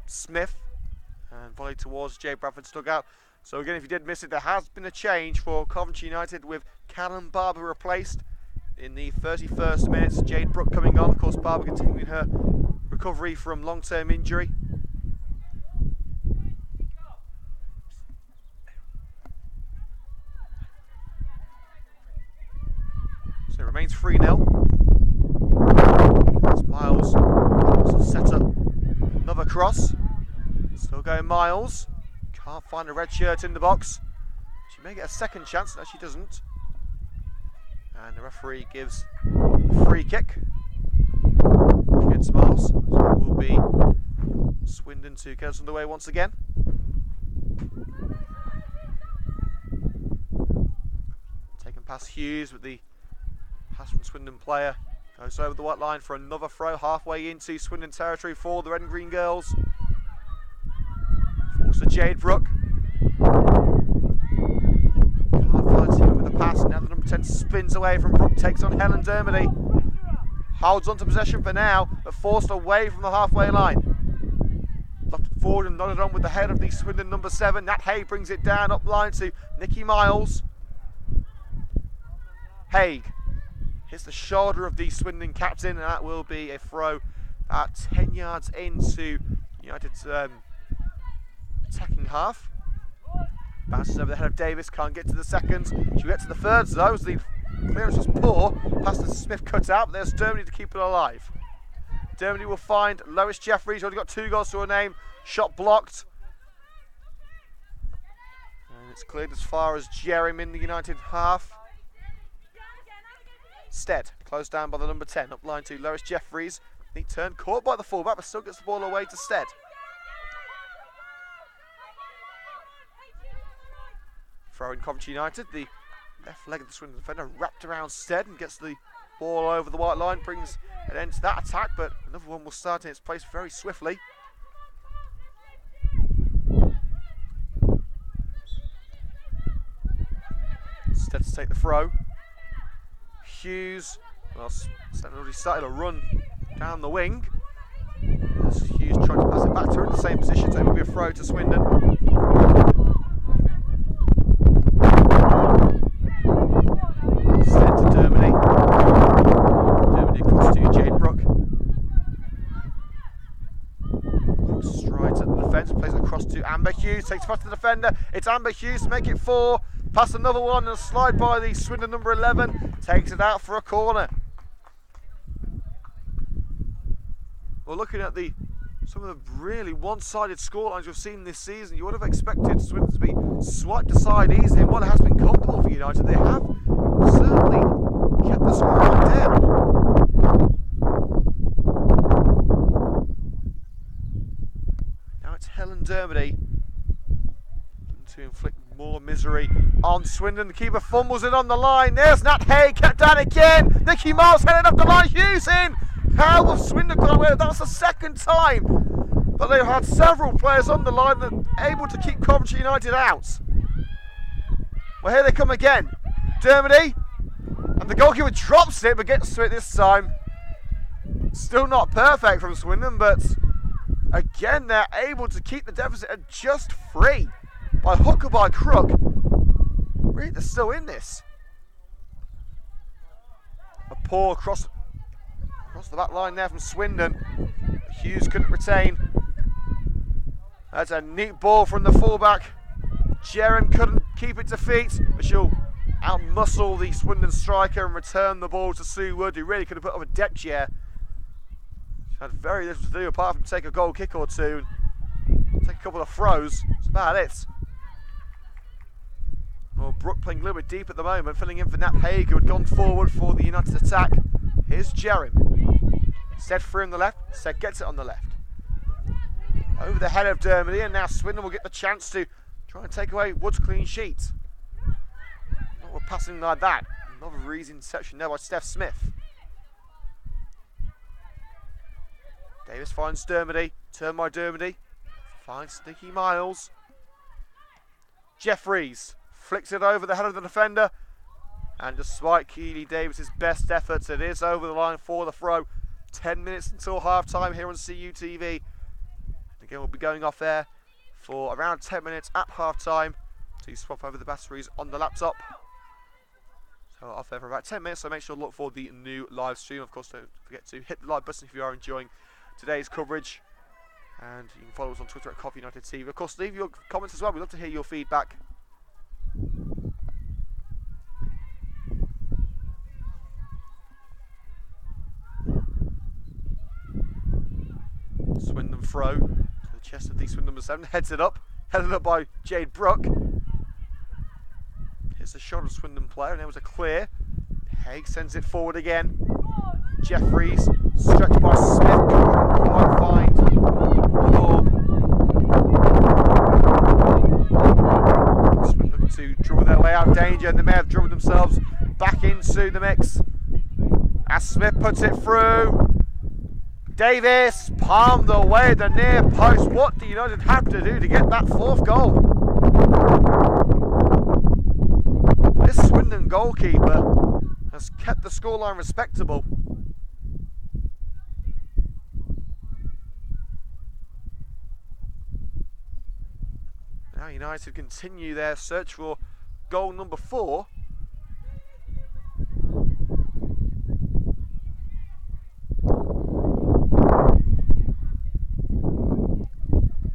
Smith. And volley towards Jay Bradford's dugout. So again, if you did miss it, there has been a change for Coventry United with Callum Barber replaced in the 31st minutes. Jade Brooke coming on. Of course, Barber continuing her recovery from long-term injury. So it remains 3-0. That's Miles. Set up another cross. Still going Miles. Can't find a red shirt in the box. She may get a second chance. No, she doesn't. And the referee gives a free kick against Miles. So it will be Swindon to get us underway once again. Taken past Hughes with the pass from Swindon player. Goes over the white line for another throw halfway into Swindon territory for the Red and Green girls. Force to Jade Brooke. Can't find Tima with the pass. Now the number 10 spins away from Brooke. Takes on Helen Dermody. Holds on to possession for now, but forced away from the halfway line. Lofted forward and nodded on with the head of the Swindon number 7. Nat Hay brings it down up line to Nicky Miles. Haig hits the shoulder of the Swindon captain, and that will be a throw at 10 yards into United's attacking half. Bounces over the head of Davis, can't get to the second. She'll get to the third though, as the clearance was poor. Pass to Smith cut out, but there's Dermody to keep it alive. Dermody will find Lois Jeffries, already got 2 goals to her name. Shot blocked. And it's cleared as far as Jerem in the United half. Stead, closed down by the number 10, up line to Lois Jeffries. He turned, caught by the fullback, but still gets the ball away to Stead. Throw in Coventry United. The left leg of the Swindon defender wrapped around Stead and gets the ball over the white line, brings an end to that attack, but another one will start in its place very swiftly. Stead to take the throw. Hughes, well, Stead already started a run down the wing. As Hughes tried to pass it back to her in the same position, so it will be a throw to Swindon. Stead to Dermody. Dermody across to Jade Brook. Strides at the defence, plays it across to Amber Hughes, takes past the defender. It's Amber Hughes to make it 4. Past another one and a slide by the Swindon number 11. Takes it out for a corner. Well, looking at some of the really one-sided scorelines we've seen this season, you would have expected Swindon to be swiped aside easily, and while it has been comfortable for United, they have certainly kept the scoreline down. Now it's Helen Dermody to inflict more misery on Swindon. The keeper fumbles it on the line. There's Nat Hay, kept down again. Nicky Miles headed up the line. Hughes in. How have Swindon got away? That's the second time. But they've had several players on the line that are able to keep Coventry United out. Well, here they come again. Dermody. And the goalkeeper drops it, but gets to it this time. Still not perfect from Swindon, but again, they're able to keep the deficit at just 3. By hook or by crook. Really, they're still in this. A poor cross the back line there from Swindon. Hughes couldn't retain. That's a neat ball from the fullback. Jerem couldn't keep it to feet, but she'll outmuscle the Swindon striker and return the ball to Sue Wood, who really could have put up a deck chair. She had very little to do apart from take a goal kick or two, take a couple of throws. That's about it. Well, Brook playing a little bit deep at the moment, filling in for Nat Haig, who had gone forward for the United attack. Here's Jerem. Stead through on the left. Stead gets it on the left. Over the head of Dermody, and now Swindon will get the chance to try and take away Wood's clean sheet. Not with passing like that. Another easy interception there by Steph Smith. Davis finds Dermody. Turn by Dermody. Finds Nicky Miles. Jeffries flicks it over the head of the defender. And despite Keely Davis's best efforts, it is over the line for the throw. 10 minutes until half time here on CUTV. Again, we'll be going off there for around 10 minutes at half time to swap over the batteries on the laptop. So off there for about 10 minutes, so make sure to look for the new live stream. Of course, don't forget to hit the like button if you are enjoying today's coverage. And you can follow us on Twitter at Coventry United TV. Of course, leave your comments as well. We'd love to hear your feedback. Swindon throw to the chest of the Swindon number 7, headed up by Jade Brook. Here's the shot of Swindon player, and there was a clear. Haig sends it forward again. Jeffries, stretched by Smith, couldn't quite find the ball. Swindon looking to draw their way out of danger, and they may have dribbled themselves back into the mix. As Smith puts it through. Davis palmed away the near post. What do United have to do to get that 4th goal? This Swindon goalkeeper has kept the scoreline respectable. Now United continue their search for goal number 4.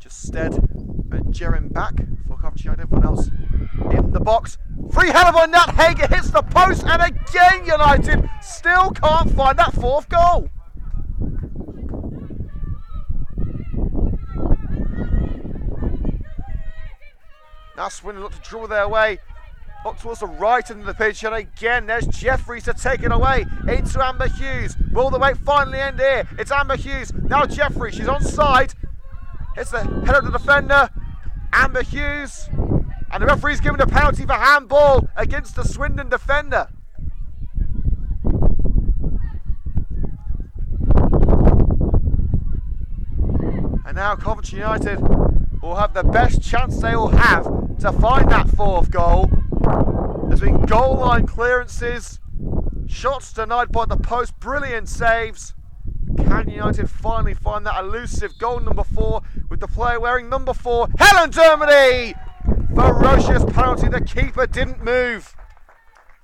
Stead and Jerem back for Coventry United. Everyone else in the box. Free header by Nat Hager hits the post, and again United still can't find that 4th goal. Now Swindon look to draw their way Up towards the right end of the pitch, and again there's Jeffries to take it away into Amber Hughes. Will the wait finally end here? It's Amber Hughes, now Jeffries, she's onside. Hits the head of the defender, Amber Hughes, and the referee's given a penalty for handball against the Swindon defender. And now Coventry United will have the best chance they will have to find that fourth goal. There's been goal line clearances, shots denied by the post, brilliant saves. Can United finally find that elusive goal number 4 with the player wearing number 4, Helen Dermody? Ferocious penalty, the keeper didn't move,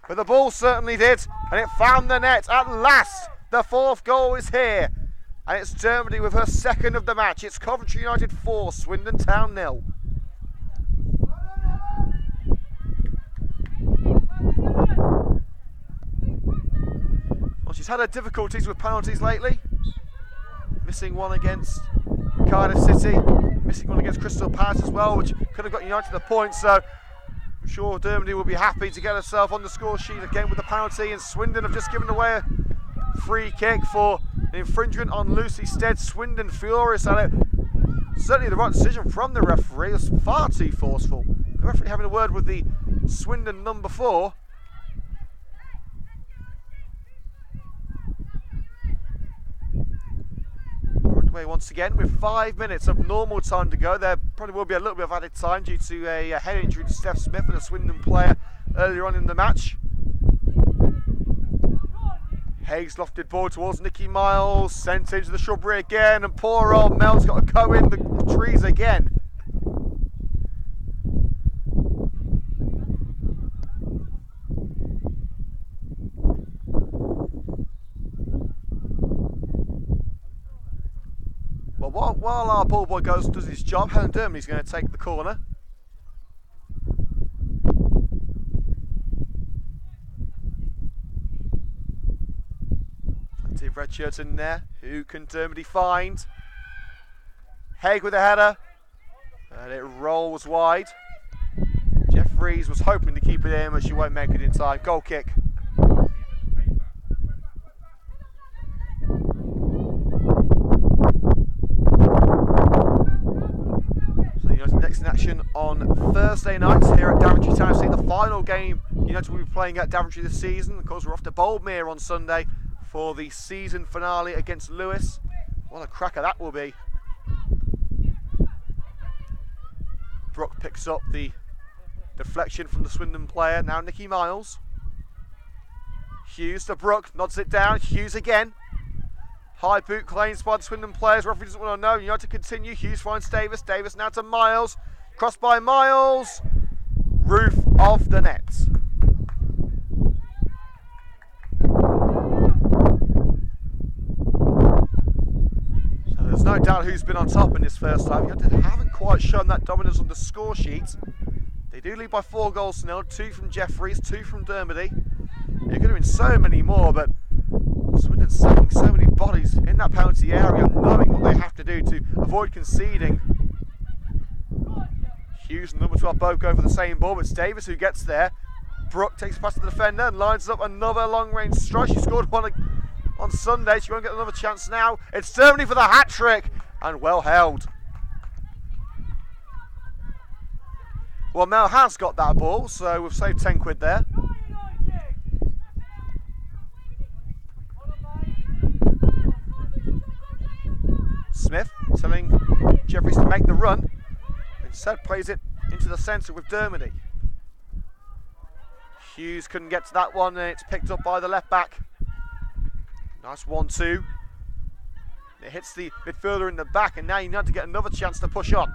but the ball certainly did, and it found the net. At last, the fourth goal is here, and it's Dermody with her second of the match. It's Coventry United 4, Swindon Town 0. Well, she's had her difficulties with penalties lately. Missing one against Cardiff City, missing one against Crystal Palace as well, which could have got United the point, so I'm sure Dermody will be happy to get herself on the score sheet again with the penalty. And Swindon have just given away a free kick for an infringement on Lucy Stead. Swindon furious at it. Certainly the right decision from the referee. It was far too forceful. The referee having a word with the Swindon number 4. Way once again with 5 minutes of normal time to go. There probably will be a little bit of added time due to a head injury to Steph Smith and a Swindon player earlier on in the match. Hayes lofted ball towards Nikki Miles, sent into the shrubbery again, and poor old Mel's got to go in the trees again. While our ball boy does his job, Helen Dermody's going to take the corner. Plenty of red shirts in there. Who can Dermody find? Haig with a header, and it rolls wide. Jeffries was hoping to keep it in, but she won't make it in time. Goal kick. Next in action on Thursday night here at Coventry Town. See the final game United will be playing at Coventry this season. Of course, we're off to Boldmere on Sunday for the season finale against Lewis. What a cracker that will be. Brooke picks up the deflection from the Swindon player. Now Nikki Miles. Hughes to Brooke, nods it down. Hughes again. High boot claims by the Swindon players. Referee doesn't want to know. United continue. Hughes finds Davis. Davis now to Miles. Crossed by Miles. Roof of the net. So there's no doubt who's been on top in this first half. United haven't quite shown that dominance on the score sheet. They do lead by 4 goals to 0. 2 from Jeffries, 2 from Dermody. It could have been so many more, but Swindon sending so many bodies in that penalty area, knowing what they have to do to avoid conceding. Hughes and number 12 both go for the same ball, but it's Davis who gets there. Brooke takes past the defender and lines up another long-range strike. She scored one on Sunday. She won't get another chance now. It's Dermody for the hat-trick, and well held. Well, Mel has got that ball, so we've saved 10 quid there. Smith telling Jeffries to make the run. Instead plays it into the centre with Dermody. Hughes couldn't get to that one, and it's picked up by the left back. Nice 1-2. It hits the midfielder in the back, and now you need to get another chance to push on.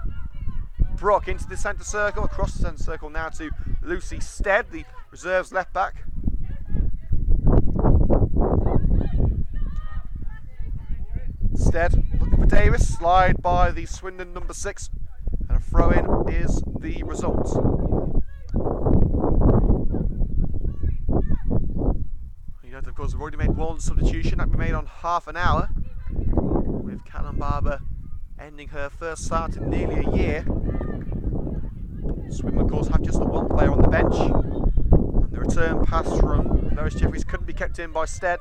Brooke into the centre circle, across the centre circle now to Lucy Stead, the reserves left back. Stead looking for Davis, slide by the Swindon number 6, and a throw in is the result. United, of course, have already made one substitution that we made on half an hour, with Callum Barber ending her first start in nearly a year. Swindon, of course, have just the one player on the bench. return pass from Lois Jeffries couldn't be kept in by Stead.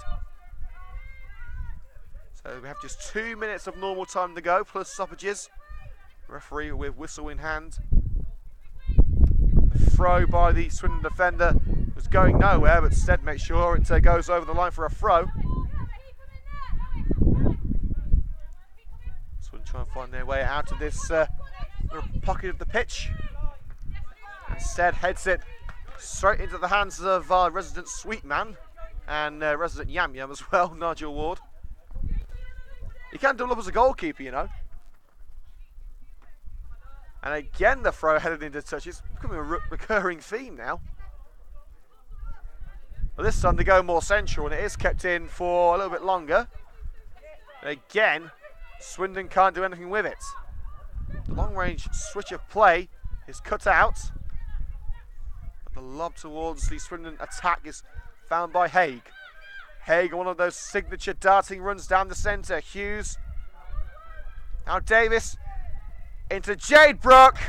So we have just 2 minutes of normal time to go, plus stoppages. Referee with whistle in hand. The throw by the Swindon defender was going nowhere, but Stead makes sure it goes over the line for a throw. Swindon try and find their way out of this little pocket of the pitch. And Stead heads it straight into the hands of our resident sweet man and resident Yam Yam as well, Nigel Ward. He can double up as a goalkeeper, you know. And again the throw headed into touch. It's becoming a recurring theme now. But this time they go more central and it is kept in for a little bit longer. And again, Swindon can't do anything with it. The long range switch of play is cut out. But the lob towards the Swindon attack is found by Haig. Haig, one of those signature darting runs down the centre. Hughes. Now Davis into Jade Brooke.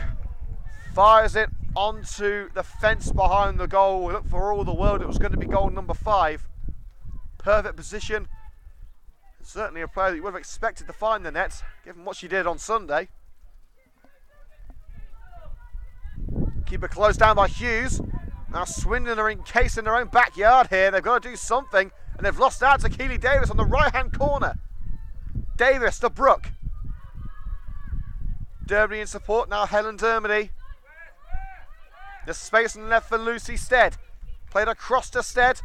Fires it onto the fence behind the goal. We looked for all the world it was going to be goal number 5. Perfect position. Certainly a player that you would have expected to find the net, given what she did on Sunday. Keeper closed down by Hughes. Now Swindon are encased in their own backyard here. They've got to do something. And they've lost out to Keely Davis on the right-hand corner. Davis to Brooke. Dermody in support, now Helen Dermody. There's space on the left for Lucy Stead. Played across to Stead.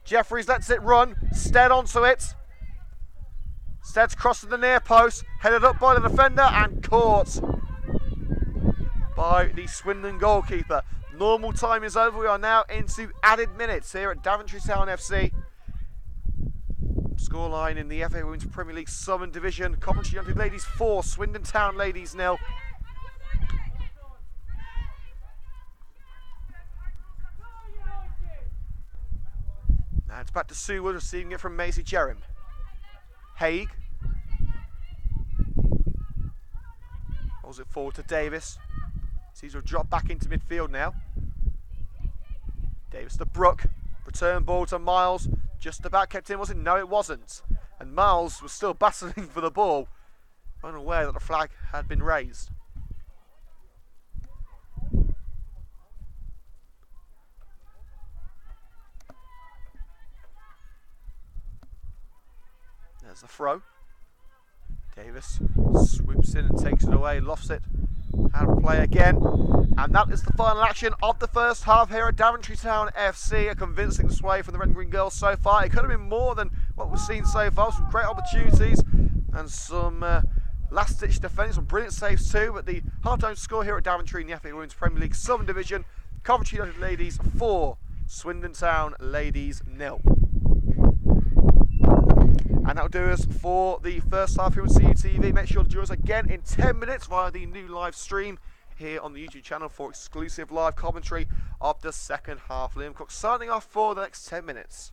Jeffries lets it run. Stead onto it. Stead's crossed to the near post. Headed up by the defender and caught by the Swindon goalkeeper. Normal time is over. We are now into added minutes here at Coventry Town FC. Scoreline in the FA Women's Premier League Southern Division. Coventry United Ladies 4, Swindon Town Ladies 0. Now it's back to Sue Wood, receiving it from Maisie Jerem. Haig. Holds it forward to Davis. Sees her drop back into midfield now. Davis to Brooke. Return ball to Miles. Just about kept in, was it? No, it wasn't. And Miles was still battling for the ball, unaware that the flag had been raised. There's the throw. Davis swoops in and takes it away, lofts it. Out of play again. And that is the final action of the first half here at Coventry Town FC. A convincing sway from the Red and Green Girls so far. It could have been more than what we've seen so far. Some great opportunities and some last-ditch defence, some brilliant saves too. But the half-time score here at Coventry in the FA Women's Premier League Southern Division: Coventry United Ladies 4, Swindon Town Ladies 0. And that'll do us for the first half here on CUTV. Make sure to join us again in 10 minutes via the new live stream here on the YouTube channel for exclusive live commentary of the second half. Liam Cook signing off for the next 10 minutes.